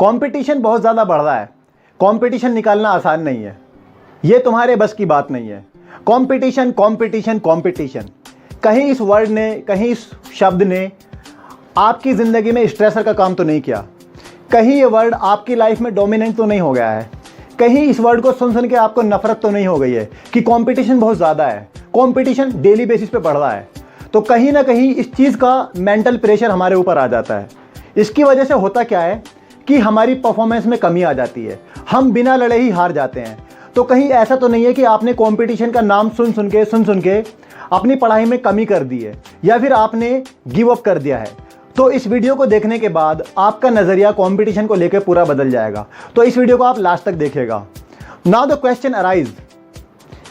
Competition बहुत ज़्यादा बढ़ रहा है। कंपटीशन निकालना आसान नहीं है, ये तुम्हारे बस की बात नहीं है। कंपटीशन कंपटीशन कंपटीशन, कहीं इस वर्ड ने, कहीं इस शब्द ने आपकी ज़िंदगी में स्ट्रेसर का काम तो नहीं किया, कहीं ये वर्ड आपकी लाइफ में डोमिनेंट तो नहीं हो गया है, कहीं इस वर्ड को सुन सुन के आपको नफरत तो नहीं हो गई है कि कंपटीशन बहुत ज़्यादा है, कंपटीशन डेली बेसिस पे बढ़ रहा है। तो कहीं ना कहीं इस चीज़ का मेंटल प्रेशर हमारे ऊपर आ जाता है। इसकी वजह से होता क्या है कि हमारी परफॉर्मेंस में कमी आ जाती है, हम बिना लड़े ही हार जाते हैं। तो कहीं ऐसा तो नहीं है कि आपने कंपटीशन का नाम सुन सुन के अपनी पढ़ाई में कमी कर दी है या फिर आपने गिव अप कर दिया है। तो इस वीडियो को देखने के बाद आपका नज़रिया कंपटीशन को लेकर पूरा बदल जाएगा। तो इस वीडियो को आप लास्ट तक देखिएगा। नाउ द क्वेश्चन अराइज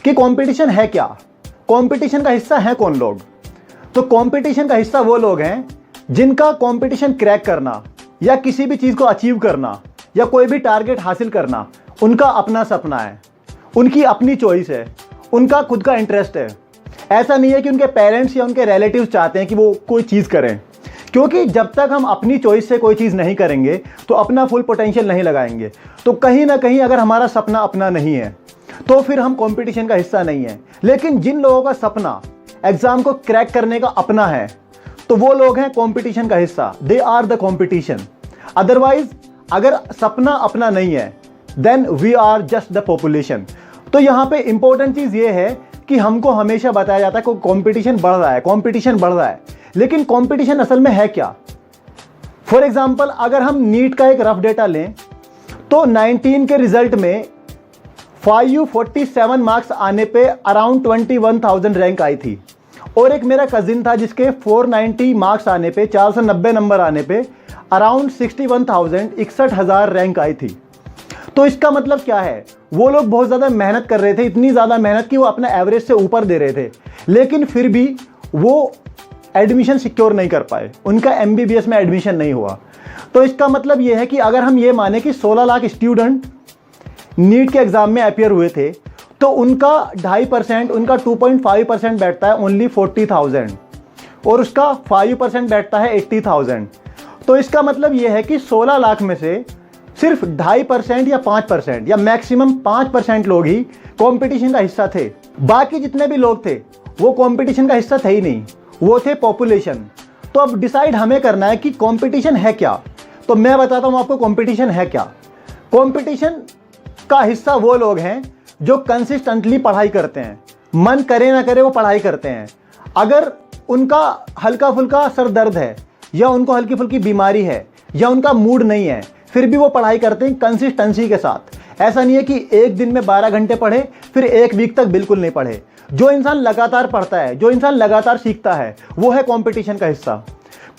कि कंपटीशन है क्या, कंपटीशन का हिस्सा है कौन लोग। तो कंपटीशन का हिस्सा वो लोग हैं जिनका कंपटीशन क्रैक करना या किसी भी चीज़ को अचीव करना या कोई भी टारगेट हासिल करना उनका अपना सपना है, उनकी अपनी चॉइस है, उनका खुद का इंटरेस्ट है। ऐसा नहीं है कि उनके पेरेंट्स या उनके रिलेटिव्स चाहते हैं कि वो कोई चीज़ करें, क्योंकि जब तक हम अपनी चॉइस से कोई चीज़ नहीं करेंगे तो अपना फुल पोटेंशियल नहीं लगाएंगे। तो कहीं ना कहीं अगर हमारा सपना अपना नहीं है तो फिर हम कंपटीशन का हिस्सा नहीं है। लेकिन जिन लोगों का सपना एग्जाम को क्रैक करने का अपना है तो वो लोग हैं कंपटीशन का हिस्सा, they are the competition. Otherwise अगर सपना अपना नहीं है then we are just the population. तो यहाँ पे इंपॉर्टेंट चीज़ ये है कि हमको हमेशा बताया जाता है कि कंपटीशन बढ़ रहा है, कंपटीशन बढ़ रहा है, लेकिन कंपटीशन असल में है क्या। फॉर एग्जांपल अगर हम नीट का एक रफ डेटा लें तो 19 के रिजल्ट में 547 मार्क्स आने पे अराउंड 21,000 रैंक आई थी, और एक मेरा कजिन था जिसके 490 मार्क्स आने पे, 490 नंबर आने पे अराउंड 61,000 रैंक आई थी। तो इसका मतलब क्या है, वो लोग बहुत ज़्यादा मेहनत कर रहे थे, इतनी ज़्यादा मेहनत कि वो अपना एवरेज से ऊपर दे रहे थे, लेकिन फिर भी वो एडमिशन सिक्योर नहीं कर पाए, उनका एमबीबीएस में एडमिशन नहीं हुआ। तो इसका मतलब ये है कि अगर हम ये माने कि 16 लाख स्टूडेंट नीट के एग्ज़ाम में अपियर हुए थे तो उनका 2.5%, उनका 2.5% बैठता है ओनली 40,000 और उसका 5% बैठता है 80,000। तो इसका मतलब ये है कि 16 लाख में से सिर्फ 2.5% या 5% या मैक्सिमम 5% लोग ही कंपटीशन का हिस्सा थे। बाकी जितने भी लोग थे वो कंपटीशन का हिस्सा थे ही नहीं, वो थे पॉपुलेशन। तो अब डिसाइड हमें करना है कि कंपटीशन है क्या। तो मैं बताता हूं आपको कंपटीशन है क्या। कंपटीशन का हिस्सा वो लोग हैं जो कंसिस्टेंटली पढ़ाई करते हैं, मन करे ना करे वो पढ़ाई करते हैं। अगर उनका हल्का फुल्का सर दर्द है या उनको हल्की फुल्की बीमारी है या उनका मूड नहीं है, फिर भी वो पढ़ाई करते हैं कंसिस्टेंसी के साथ। ऐसा नहीं है कि एक दिन में 12 घंटे पढ़े फिर एक वीक तक बिल्कुल नहीं पढ़े। जो इंसान लगातार पढ़ता है, जो इंसान लगातार सीखता है, वो है कंपटीशन का हिस्सा।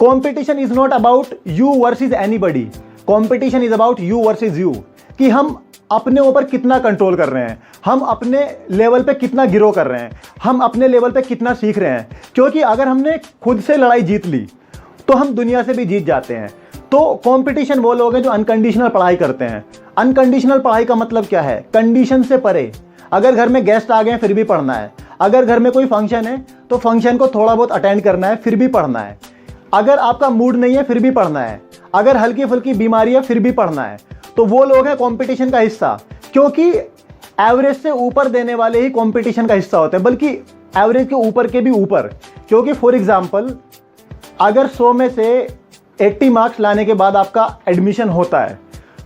Competition is not about you versus anybody, competition is about you versus you, कि हम अपने ऊपर कितना कंट्रोल कर रहे हैं, हम अपने लेवल पे कितना ग्रो कर रहे हैं, हम अपने लेवल पे कितना सीख रहे हैं। क्योंकि अगर हमने खुद से लड़ाई जीत ली तो हम दुनिया से भी जीत जाते हैं। तो कंपटीशन वो लोग हैं जो अनकंडीशनल पढ़ाई करते हैं। अनकंडीशनल पढ़ाई का मतलब क्या है, कंडीशन से परे। अगर घर में गेस्ट आ गए फिर भी पढ़ना है, अगर घर में कोई फंक्शन है तो फंक्शन को थोड़ा बहुत अटेंड करना है फिर भी पढ़ना है, अगर आपका मूड नहीं है फिर भी पढ़ना है, अगर हल्की फुल्की बीमारी है फिर भी पढ़ना है। तो वो लोग हैं कंपटीशन का हिस्सा, क्योंकि एवरेज से ऊपर देने वाले ही कंपटीशन का हिस्सा होते हैं, बल्कि एवरेज के ऊपर के भी ऊपर। क्योंकि फॉर एग्जांपल अगर 100 में से 80 मार्क्स लाने के बाद आपका एडमिशन होता है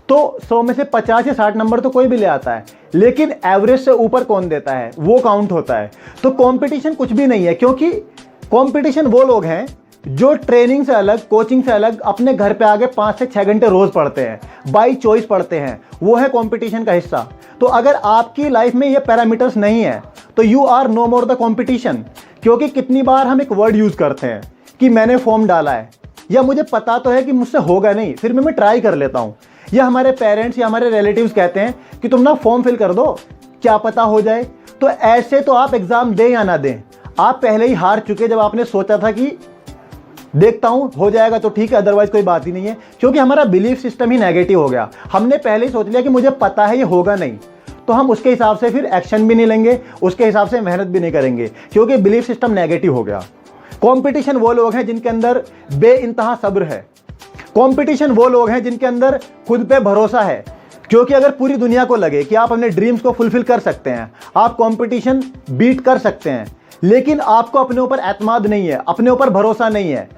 तो 100 में से 50 या 60 नंबर तो कोई भी ले आता है, लेकिन एवरेज से ऊपर कौन देता है वो काउंट होता है। तो कंपटीशन कुछ भी नहीं है, क्योंकि कंपटीशन वो लोग हैं जो ट्रेनिंग से अलग, कोचिंग से अलग अपने घर पे आके 5 से 6 घंटे रोज पढ़ते हैं, बाई चॉइस पढ़ते हैं, वो है कंपटीशन का हिस्सा। तो अगर आपकी लाइफ में ये पैरामीटर्स नहीं है तो you are no more the competition. क्योंकि कितनी बार हम एक वर्ड यूज करते हैं कि मैंने फॉर्म डाला है, या मुझे पता तो है कि मुझसे होगा नहीं फिर मैं ट्राई कर लेता हूँ, या हमारे पेरेंट्स या हमारे रिलेटिव्स कहते हैं कि तुम ना फॉर्म फिल कर दो, क्या पता हो जाए। तो ऐसे तो आप एग्जाम दें या ना दें, आप पहले ही हार चुके जब आपने सोचा था कि देखता हूं हो जाएगा तो ठीक है, अदरवाइज कोई बात ही नहीं है। क्योंकि हमारा बिलीफ सिस्टम ही नेगेटिव हो गया, हमने पहले ही सोच लिया कि मुझे पता है ये होगा नहीं, तो हम उसके हिसाब से फिर एक्शन भी नहीं लेंगे, उसके हिसाब से मेहनत भी नहीं करेंगे, क्योंकि बिलीफ सिस्टम नेगेटिव हो गया। कंपटीशन वो लोग हैं जिनके अंदर बेइंतहा सब्र है। कंपटीशन वो लोग हैं जिनके अंदर खुद पे भरोसा है, क्योंकि अगर पूरी दुनिया को लगे कि आप अपने ड्रीम्स को फुलफिल कर सकते हैं, आप कंपटीशन बीट कर सकते हैं, लेकिन आपको अपने ऊपर एतमाद नहीं है, अपने ऊपर भरोसा नहीं है,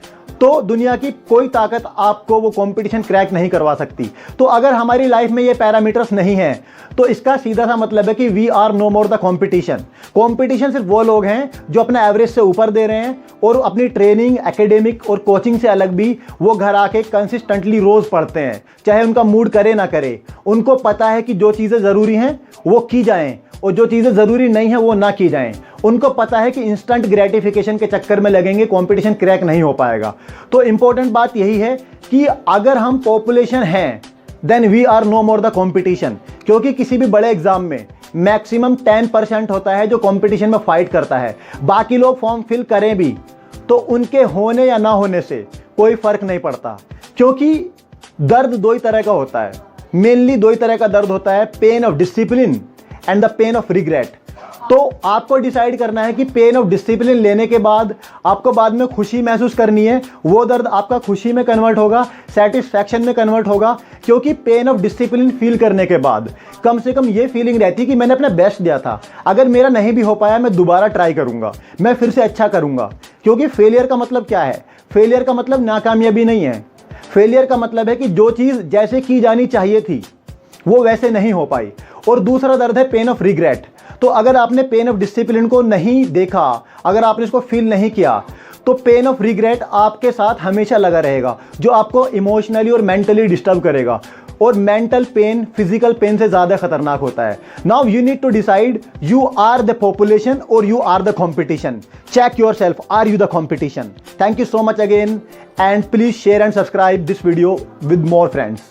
तो दुनिया की कोई ताकत आपको वो कंपटीशन क्रैक नहीं करवा सकती। तो अगर हमारी लाइफ में ये पैरामीटर्स नहीं हैं, तो इसका सीधा सा मतलब है कि we are no more the competition. Competition सिर्फ वो लोग हैं जो अपना एवरेज से ऊपर दे रहे हैं और अपनी ट्रेनिंग, एकेडमिक और कोचिंग से अलग भी वो घर आके कंसिस्टेंटली रोज पढ़ते हैं, चाहे उनका मूड करे ना करे। उनको पता है कि जो चीज़ें ज़रूरी हैं वो की जाएं और जो चीज़ें ज़रूरी नहीं है वो ना की जाएं। उनको पता है कि इंस्टेंट ग्रेटिफिकेशन के चक्कर में लगेंगे, कंपटीशन क्रैक नहीं हो पाएगा। तो इंपॉर्टेंट बात यही है कि अगर हम पॉपुलेशन हैं then we are no more the competition, क्योंकि किसी भी बड़े एग्जाम में मैक्सिमम 10% होता है जो कंपटीशन में फाइट करता है। बाकी लोग फॉर्म फिल करें भी तो उनके होने या ना होने से कोई फर्क नहीं पड़ता, क्योंकि दर्द दो ही तरह का होता है, मेनली दो ही तरह का दर्द होता है, pain of discipline and the pain of regret. तो आपको डिसाइड करना है कि पेन ऑफ डिसिप्लिन लेने के बाद आपको बाद में खुशी महसूस करनी है, वो दर्द आपका खुशी में कन्वर्ट होगा, सेटिस्फैक्शन में कन्वर्ट होगा। क्योंकि पेन ऑफ डिसिप्लिन फील करने के बाद कम से कम ये फीलिंग रहती है कि मैंने अपना बेस्ट दिया था, अगर मेरा नहीं भी हो पाया मैं दोबारा ट्राई करूंगा, मैं फिर से अच्छा करूंगा। क्योंकि फेलियर का मतलब क्या है? फेलियर का मतलब नाकामयाबी नहीं है। फेलियर का मतलब है कि जो चीज़ जैसे की जानी चाहिए थी वो वैसे नहीं हो पाई। और दूसरा दर्द है पेन ऑफ रिग्रेट। तो अगर आपने पेन ऑफ डिसिप्लिन को नहीं देखा, अगर आपने इसको फील नहीं किया, तो पेन ऑफ रिग्रेट आपके साथ हमेशा लगा रहेगा, जो आपको इमोशनली और मेंटली डिस्टर्ब करेगा। और मेंटल पेन फिजिकल पेन से ज़्यादा खतरनाक होता है। Now you need to decide, you are the population और you are the competition. Check yourself, are you the competition? Thank you so much again, and please share and subscribe this video with more friends.